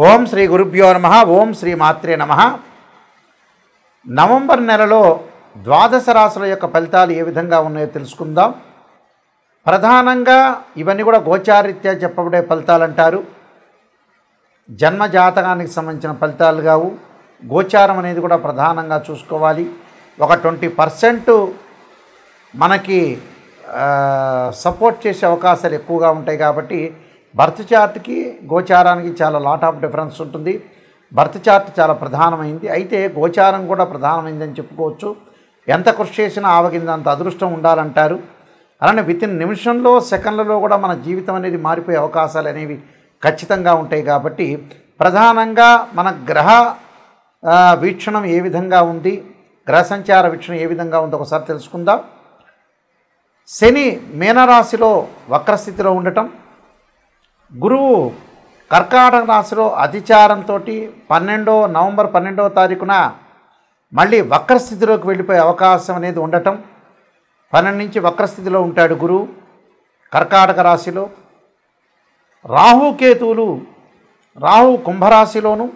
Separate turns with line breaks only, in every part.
ఓం శ్రీ గురుభ్యో నమః. ఓం శ్రీ మాత్రే నమః. నవంబర్ నెలలో ద్వాదశ రాశుల యొక్క ఫలితాలు ఏ విధంగా ఉన్నాయో తెలుసుకుందాం. ప్రధానంగా ఇవన్నీ కూడా గోచారీత్యా చెప్పబడే ఫలితాలు అంటారు. జన్మ జాతకానికి సంబంధించిన ఫలితాలు కావు. గోచారం అనేది కూడా ప్రధానంగా చూసుకోవాలి. ఒక 20% మనకి సపోర్ట్ చేసే అవకాశాలు ఎక్కువగా ఉంటాయి. కాబట్టి బర్త్ చార్ట్కి గోచారానికి చాలా లాట్ ఆఫ్ డిఫరెన్స్ ఉంటుంది. బర్త్ చార్ట్ చాలా ప్రధానమైంది, అయితే గోచారం కూడా ప్రధానమైందని చెప్పుకోవచ్చు. ఎంత కృషి చేసినా ఆవగిందంత అదృష్టం ఉండాలంటారు. అలానే వితిన్ నిమిషంలో సెకండ్లలో కూడా మన జీవితం అనేది మారిపోయే అవకాశాలు అనేవి ఖచ్చితంగా ఉంటాయి. కాబట్టి ప్రధానంగా మన గ్రహ వీక్షణం ఏ విధంగా ఉంది, గ్రహ సంచార వీక్షణం ఏ విధంగా ఉందో ఒకసారి తెలుసుకుందాం. శని మీనరాశిలో వక్రస్థితిలో ఉండటం, గురువు కర్కాటక రాశిలో అతిచారంతో నవంబర్ 12వ తారీఖున మళ్ళీ వక్రస్థితిలోకి వెళ్ళిపోయే అవకాశం అనేది ఉండటం. 12 నుంచి వక్రస్థితిలో ఉంటాడు గురువు కర్కాటక రాశిలో. రాహుకేతువులు, రాహు కుంభరాశిలోను,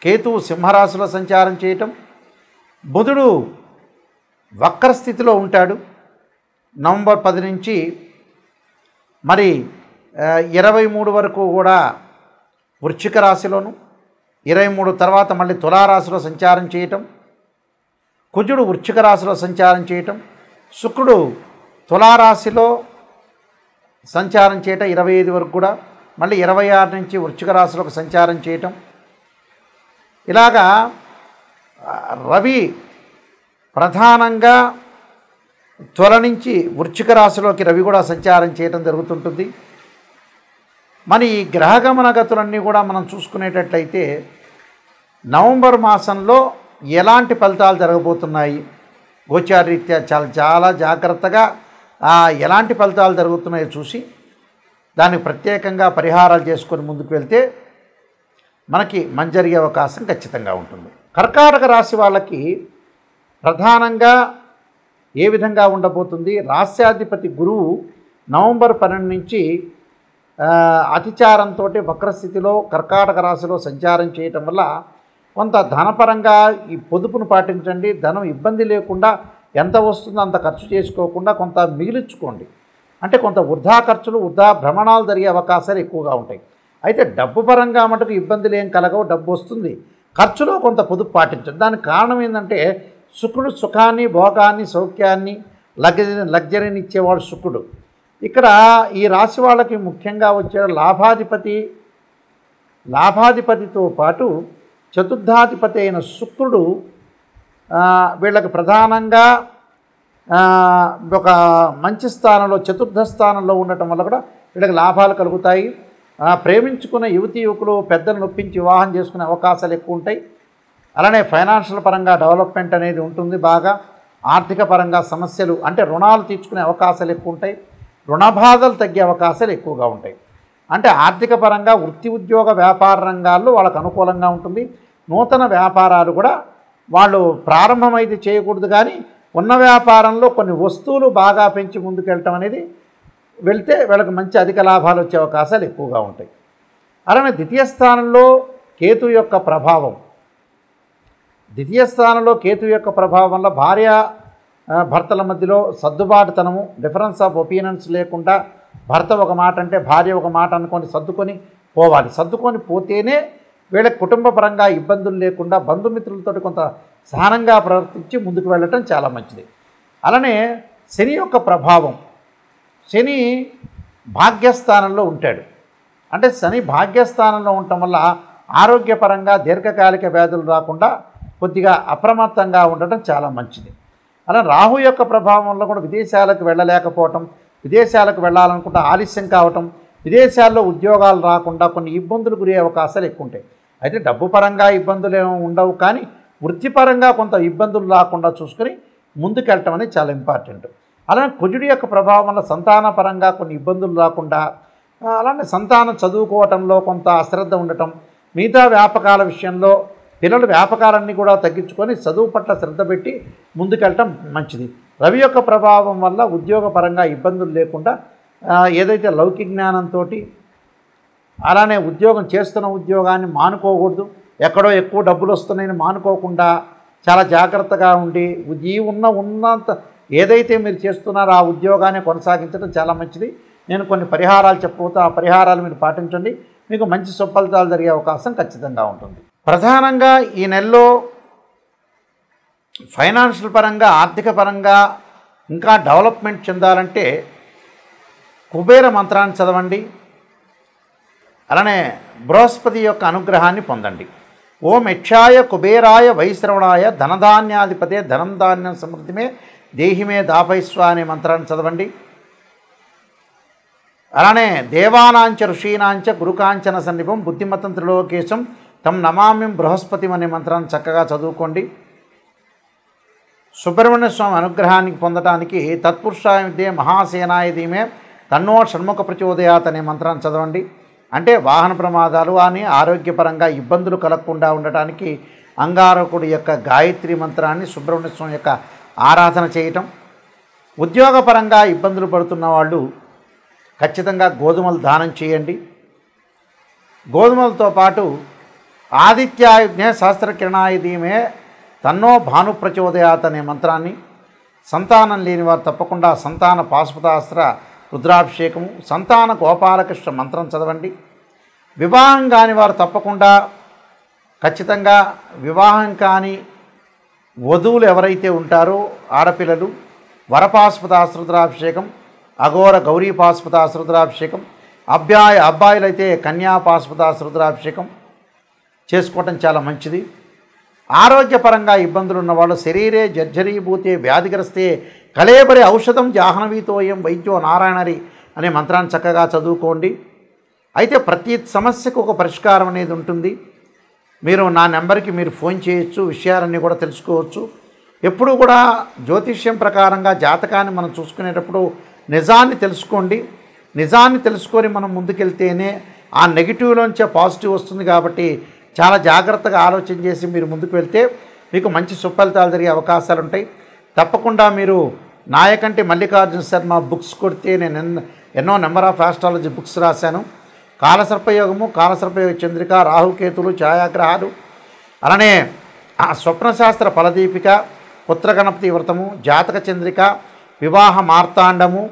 కేతువు సింహరాశిలో సంచారం చేయటం. బుధుడు వక్రస్థితిలో ఉంటాడు నవంబర్ 10 నుంచి మరి 23 వరకు కూడా వృశ్చిక రాశిలోను, 23 తర్వాత మళ్ళీ తులారాశిలో సంచారం చేయటం. కుజుడు వృశ్చిక రాశిలో సంచారం చేయటం, శుక్రుడు తులారాశిలో సంచారం చేయటం 25 వరకు కూడా, మళ్ళీ 26 నుంచి వృశ్చిక రాశిలోకి సంచారం చేయటం. ఇలాగా రవి ప్రధానంగా తుల నుంచి వృశ్చిక రాశిలోకి రవి కూడా సంచారం చేయటం జరుగుతుంటుంది. మరి ఈ గ్రహగమన గతులన్నీ కూడా మనం చూసుకునేటట్లయితే నవంబర్ మాసంలో ఎలాంటి ఫలితాలు జరగబోతున్నాయి, గోచారీత్యా చాలా జాగ్రత్తగా ఎలాంటి ఫలితాలు జరుగుతున్నాయో చూసి దానికి ప్రత్యేకంగా పరిహారాలు చేసుకొని ముందుకు వెళ్తే మనకి మంచి జరిగే అవకాశం ఖచ్చితంగా ఉంటుంది. కర్కాటక రాశి వాళ్ళకి ప్రధానంగా ఏ విధంగా ఉండబోతుంది, రాస్యాధిపతి గురువు నవంబర్ 12 నుంచి అతిచారంతో వక్రస్థితిలో కర్కాటక రాశిలో సంచారం చేయటం వల్ల కొంత ధనపరంగా ఈ పొదుపును పాటించండి. ధనం ఇబ్బంది లేకుండా ఎంత వస్తుందో అంత ఖర్చు చేసుకోకుండా కొంత మిగిలించుకోండి. అంటే కొంత వృధా ఖర్చులు, వృధా భ్రమణాలు జరిగే అవకాశాలు ఎక్కువగా ఉంటాయి. అయితే డబ్బు పరంగా మటుకు ఇబ్బందులు ఏం కలగవు, డబ్బు వస్తుంది. ఖర్చులో కొంత పొదుపు పాటించండి. దానికి కారణం ఏంటంటే శుక్రుడు సుఖాన్ని, భోగాన్ని, సౌఖ్యాన్ని, లగ్జరీని ఇచ్చేవాడు శుక్రుడు. ఇక్కడ ఈ రాశి వాళ్ళకి ముఖ్యంగా వచ్చే లాభాధిపతితో పాటు చతుర్థాధిపతి అయిన శుక్రుడు వీళ్ళకి ప్రధానంగా ఒక మంచి స్థానంలో, చతుర్థ స్థానంలో ఉండటం వల్ల కూడా వీళ్ళకి లాభాలు కలుగుతాయి. ప్రేమించుకున్న యువతీ యువకులు పెద్దలు నొప్పించి వివాహం చేసుకునే అవకాశాలు ఎక్కువ ఉంటాయి. అలానే ఫైనాన్షియల్ పరంగా డెవలప్మెంట్ అనేది ఉంటుంది. బాగా ఆర్థిక పరంగా సమస్యలు అంటే రుణాలు తీర్చుకునే అవకాశాలు ఎక్కువ ఉంటాయి. రుణబాధలు తగ్గే అవకాశాలు ఎక్కువగా ఉంటాయి. అంటే ఆర్థిక పరంగా వృత్తి, ఉద్యోగ, వ్యాపార రంగాల్లో వాళ్ళకు అనుకూలంగా ఉంటుంది. నూతన వ్యాపారాలు కూడా వాళ్ళు ప్రారంభమైతే చేయకూడదు, కానీ ఉన్న వ్యాపారంలో కొన్ని వస్తువులు బాగా పెంచి ముందుకెళ్ళటం అనేది వెళ్తే వీళ్ళకి మంచి అధిక లాభాలు వచ్చే అవకాశాలు ఎక్కువగా ఉంటాయి. అలానే ద్వితీయ స్థానంలో కేతు యొక్క ప్రభావం వల్ల భార్య భర్తల మధ్యలో సర్దుబాటుతనము, డిఫరెన్స్ ఆఫ్ ఒపీనియన్స్ లేకుండా భర్త ఒక మాట అంటే భార్య ఒక మాట అనుకొని సర్దుకొని పోవాలి. సర్దుకొని పోతేనే వీళ్ళకి కుటుంబ పరంగా ఇబ్బందులు లేకుండా బంధుమిత్రులతో కొంత సహనంగా ప్రవర్తించి ముందుకు వెళ్ళటం చాలా మంచిది. అలానే శని యొక్క ప్రభావం, శని భాగ్యస్థానంలో ఉంటాడు. అంటే శని భాగ్యస్థానంలో ఉండటం వల్ల ఆరోగ్యపరంగా దీర్ఘకాలిక వ్యాధులు రాకుండా కొద్దిగా అప్రమత్తంగా ఉండటం చాలా మంచిది. అలా రాహు యొక్క ప్రభావం వల్ల కూడా విదేశాలకు వెళ్ళలేకపోవటం, విదేశాలకు వెళ్ళాలనుకుంటే ఆలస్యం కావటం, విదేశాల్లో ఉద్యోగాలు రాకుండా కొన్ని ఇబ్బందులు గురే అవకాశాలు ఎక్కువ ఉంటాయి. అయితే డబ్బు పరంగా ఇబ్బందులు ఏమీ ఉండవు, కానీ వృత్తిపరంగా కొంత ఇబ్బందులు రాకుండా చూసుకొని ముందుకెళ్ళటం అనేది చాలా ఇంపార్టెంట్. అలానే కుజుడి యొక్క ప్రభావం వల్ల సంతానపరంగా కొన్ని ఇబ్బందులు రాకుండా, అలానే సంతానం చదువుకోవటంలో కొంత అశ్రద్ధ ఉండటం, మిగతా వ్యాపకాల విషయంలో పిల్లలు వ్యాపకాలన్నీ కూడా తగ్గించుకొని చదువు పట్ల శ్రద్ధ పెట్టి ముందుకెళ్ళటం మంచిది. రవి యొక్క ప్రభావం వల్ల ఉద్యోగపరంగా ఇబ్బందులు లేకుండా ఏదైతే లౌకిక జ్ఞానంతో అలానే ఉద్యోగం చేస్తున్న ఉద్యోగాన్ని మానుకోకూడదు. ఎక్కడో ఎక్కువ డబ్బులు వస్తున్నాయని మానుకోకుండా చాలా జాగ్రత్తగా ఉండి ఉన్నంత ఏదైతే మీరు చేస్తున్నారో ఆ ఉద్యోగాన్ని కొనసాగించడం చాలా మంచిది. నేను కొన్ని పరిహారాలు చెప్పబోతూ ఆ పరిహారాలు మీరు పాటించండి. మీకు మంచి సుఫలితాలు జరిగే అవకాశం ఖచ్చితంగా ఉంటుంది. ప్రధానంగా ఈ నెలలో ఫైనాన్షియల్ పరంగా, ఆర్థిక పరంగా ఇంకా డెవలప్మెంట్ చెందాలంటే కుబేర మంత్రాన్ని చదవండి. అలానే బృహస్పతి యొక్క అనుగ్రహాన్ని పొందండి. ఓం యక్షాయ కుబేరాయ వైశ్రవణాయ ధనధాన్యాధిపతే ధనం ధాన్యం సమృద్ధిమే దేహిమే దాపైస్వ అనే మంత్రాన్ని చదవండి. అలానే దేవానాంచ ఋషీనాంచ గురుకాంచన సన్నిపం బుద్ధిమతం త్రిలోకేశం తం నమామ్యం బృహస్పతి అనే మంత్రాన్ని చక్కగా చదువుకోండి. సుబ్రహ్మణ్య స్వామి అనుగ్రహానికి పొందడానికి తత్పురుషాయ విద్యే మహాసేనాయ ధీమే తన్నో షణ్ముఖ ప్రచోదయాత్ అనే మంత్రాన్ని చదవండి. అంటే వాహన ప్రమాదాలు అని ఆరోగ్యపరంగా ఇబ్బందులు కలగకుండా ఉండటానికి అంగారకుడి యొక్క గాయత్రి మంత్రాన్ని సుబ్రహ్మణ్య స్వామి యొక్క ఆరాధన చేయటం. ఉద్యోగపరంగా ఇబ్బందులు పడుతున్న వాళ్ళు ఖచ్చితంగా గోధుమలు దానం చేయండి. గోధుమలతో పాటు ఆదిత్యాయుజ్ఞే సహస్రకిరణాయ ధీమే తన్నో భాను ప్రచోదయాత్ అనే మంత్రాన్ని, సంతానం లేని వారు తప్పకుండా సంతాన పాశుపతాస్త్ర రుద్రాభిషేకము, సంతాన గోపాలకృష్ణ మంత్రం చదవండి. వివాహం కాని వారు తప్పకుండా ఖచ్చితంగా వివాహం కాని వధువులు ఎవరైతే ఉంటారో ఆడపిల్లలు వరపాశుపతాస్త్ర రుద్రాభిషేకం, అఘోర గౌరీ పాశుపతాస్త్ర రుద్రాభిషేకం, అబ్బాయిలైతే కన్యా పాశుపతాస్త్ర రుద్రాభిషేకం చేసుకోవటం చాలా మంచిది. ఆరోగ్యపరంగా ఇబ్బందులు ఉన్నవాళ్ళు శరీరే జర్జరీభూతే వ్యాధిగ్రస్తే కళేబరి ఔషధం జాహ్నవీతోయం వైద్యో నారాయణరి అనే మంత్రాన్ని చక్కగా చదువుకోండి. అయితే ప్రతి సమస్యకు ఒక పరిష్కారం అనేది ఉంటుంది. మీరు నా నెంబర్కి మీరు ఫోన్ చేయొచ్చు, విషయాలన్నీ కూడా తెలుసుకోవచ్చు. ఎప్పుడు కూడా జ్యోతిష్యం ప్రకారంగా జాతకాన్ని మనం చూసుకునేటప్పుడు నిజాన్ని తెలుసుకోండి. నిజాన్ని తెలుసుకొని మనం ముందుకెళ్తేనే ఆ నెగిటివ్లోంచే పాజిటివ్ వస్తుంది. కాబట్టి చాలా జాగ్రత్తగా ఆలోచన చేసి మీరు ముందుకు వెళ్తే మీకు మంచి సుఫలితాలు జరిగే అవకాశాలు ఉంటాయి. తప్పకుండా మీరు నాయకంటి మల్లికార్జున శర్మ బుక్స్ కొడితే నేను ఎన్నో నెంబర్ ఆఫ్ ఆస్ట్రాలజీ బుక్స్ రాశాను. కాలసర్పయోగము, కాలసర్పయోగ చంద్రిక, రాహుకేతులు, ఛాయాగ్రహాలు, అలానే స్వప్నశాస్త్ర ఫలదీపిక, పుత్రగణపతి వ్రతము, జాతక చంద్రిక, వివాహ మార్తాండము,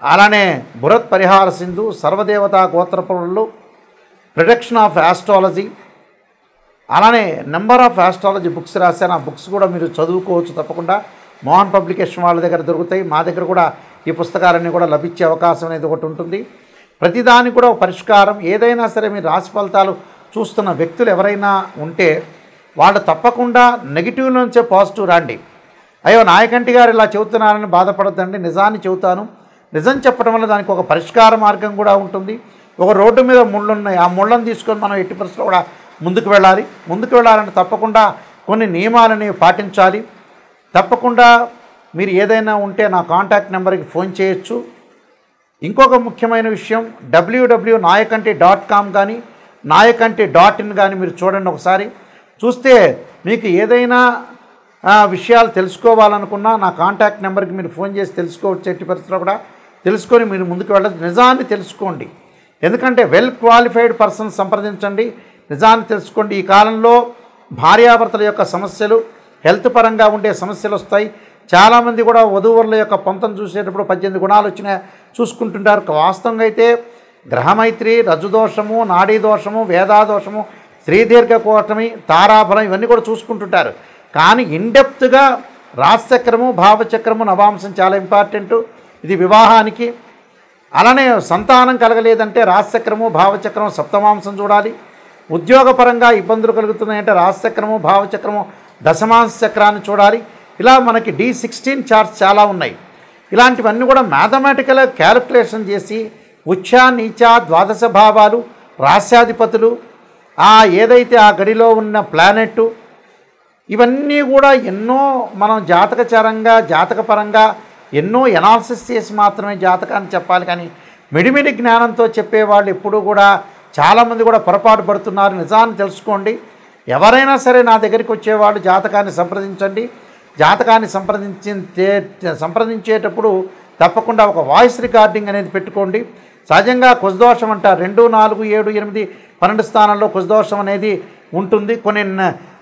అలానే బృహత్ పరిహార సింధు, సర్వదేవతా గోత్రపురులు, ప్రొడక్షన్ ఆఫ్ ఆస్ట్రాలజీ, అలానే నెంబర్ ఆఫ్ ఆస్ట్రాలజీ బుక్స్ రాశాను. ఆ బుక్స్ కూడా మీరు చదువుకోవచ్చు. తప్పకుండా మోహన్ పబ్లికేషన్ వాళ్ళ దగ్గర దొరుకుతాయి. మా దగ్గర కూడా ఈ పుస్తకాలన్నీ కూడా లభించే అవకాశం అనేది ఒకటి ఉంటుంది. ప్రతిదానికి కూడా ఒక పరిష్కారం. ఏదైనా సరే మీరు రాశి ఫలితాలు చూస్తున్న వ్యక్తులు ఎవరైనా ఉంటే వాళ్ళు తప్పకుండా నెగిటివ్ నుంచే పాజిటివ్ రండి. అయ్యో నాయకంటి గారు ఇలా చెబుతున్నారని బాధపడద్దండి, నిజాన్ని చెబుతాను. నిజం చెప్పడం వల్ల దానికి ఒక పరిష్కార మార్గం కూడా ఉంటుంది. ఒక రోడ్డు మీద ముళ్ళు ఉన్నాయి, ఆ ముళ్ళను తీసుకొని మనం ఎట్టి పరిస్థితుల్లో కూడా ముందుకు వెళ్ళాలంటే తప్పకుండా కొన్ని నియమాలని పాటించాలి. తప్పకుండా మీరు ఏదైనా ఉంటే నా కాంటాక్ట్ నెంబర్కి ఫోన్ చేయొచ్చు. ఇంకొక ముఖ్యమైన విషయం, www.nayakanti.com కానీ nayakanti.in కానీ మీరు చూడండి. ఒకసారి చూస్తే మీకు ఏదైనా విషయాలు తెలుసుకోవాలనుకున్నా నా కాంటాక్ట్ నెంబర్కి మీరు ఫోన్ చేసి తెలుసుకోవచ్చు. ఎట్టి పరిస్థితుల్లో కూడా తెలుసుకొని మీరు ముందుకు వెళ్ళచ్చు. నిజాన్ని తెలుసుకోండి. ఎందుకంటే వెల్ క్వాలిఫైడ్ పర్సన్ సంప్రదించండి, నిజాన్ని తెలుసుకోండి. ఈ కాలంలో భార్యాభర్తల యొక్క సమస్యలు, హెల్త్ పరంగా ఉండే సమస్యలు వస్తాయి. చాలామంది కూడా వధూవరుల యొక్క పొంతం చూసేటప్పుడు 18 గుణాలు వచ్చినా చూసుకుంటుంటారు. వాస్తవంగా అయితే గ్రహమైత్రి, రజుదోషము, నాడీ దోషము, వేదాదోషము, శ్రీదీర్ఘకోటమి, తారాబలం ఇవన్నీ కూడా చూసుకుంటుంటారు. కానీ ఇన్డెప్త్గా రాశిచక్రము, భావచక్రము, నవాంశం చాలా ఇంపార్టెంట్. ఇది వివాహానికి. అలానే సంతానం కలగలేదంటే రాశిచక్రము, భావచక్రము, సప్తమాంశం చూడాలి. ఉద్యోగపరంగా ఇబ్బందులు కలుగుతున్నాయంటే రాశిచక్రము, భావచక్రము, దశమాంశ చక్రాన్ని చూడాలి. ఇలా మనకి D16 చార్ట్స్ చాలా ఉన్నాయి. ఇలాంటివన్నీ కూడా మ్యాథమెటికల్ క్యాలిక్యులేషన్ చేసి ఉచ్చ, నీచ, ద్వాదశ భావాలు, రాశ్యాధిపతులు, ఏదైతే ఆ గడిలో ఉన్న ప్లానెట్, ఇవన్నీ కూడా ఎన్నో మనం జాతకపరంగా ఎన్నో ఎనాలిసిస్ చేసి మాత్రమే జాతకాన్ని చెప్పాలి. కానీ మిడిమిడి జ్ఞానంతో చెప్పేవాళ్ళు ఎప్పుడూ కూడా చాలామంది కూడా పొరపాటు పడుతున్నారు. నిజాన్ని తెలుసుకోండి. ఎవరైనా సరే నా దగ్గరికి వచ్చేవాళ్ళు జాతకాన్ని సంప్రదించండి. జాతకాన్ని సంప్రదించేటప్పుడు తప్పకుండా ఒక వాయిస్ రికార్డింగ్ అనేది పెట్టుకోండి. సహజంగా కుజదోషం అంటారు 2, 4, 7, 8, 12 స్థానాల్లో కుజదోషం అనేది ఉంటుంది.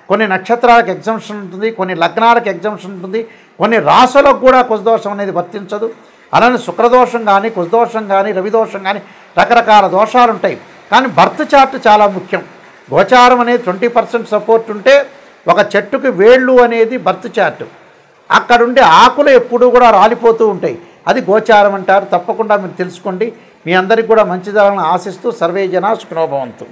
కొన్ని నక్షత్రాలకు ఎగ్జంప్షన్ ఉంటుంది, కొన్ని లగ్నాలకు ఎగ్జంప్షన్ ఉంటుంది, కొన్ని రాసులకు కూడా కుజదోషం అనేది వర్తించదు. అలానే శుక్రదోషం కానీ, కుజదోషం కానీ, రవిదోషం కానీ రకరకాల దోషాలు ఉంటాయి. కానీ బర్త్ చార్ట్ చాలా ముఖ్యం. గోచారం అనేది 20% సపోర్ట్ ఉంటే ఒక చెట్టుకి వేళ్ళు అనేది బర్త్ చార్ట్. అక్కడుండే ఆకులు ఎప్పుడూ కూడా రాలిపోతూ ఉంటాయి. అది గోచారం అంటారు. తప్పకుండా మీరు తెలుసుకోండి. మీ అందరికీ కూడా మంచి జరగాలని ఆశిస్తూ సర్వే జనా సుఖినో భవంతు.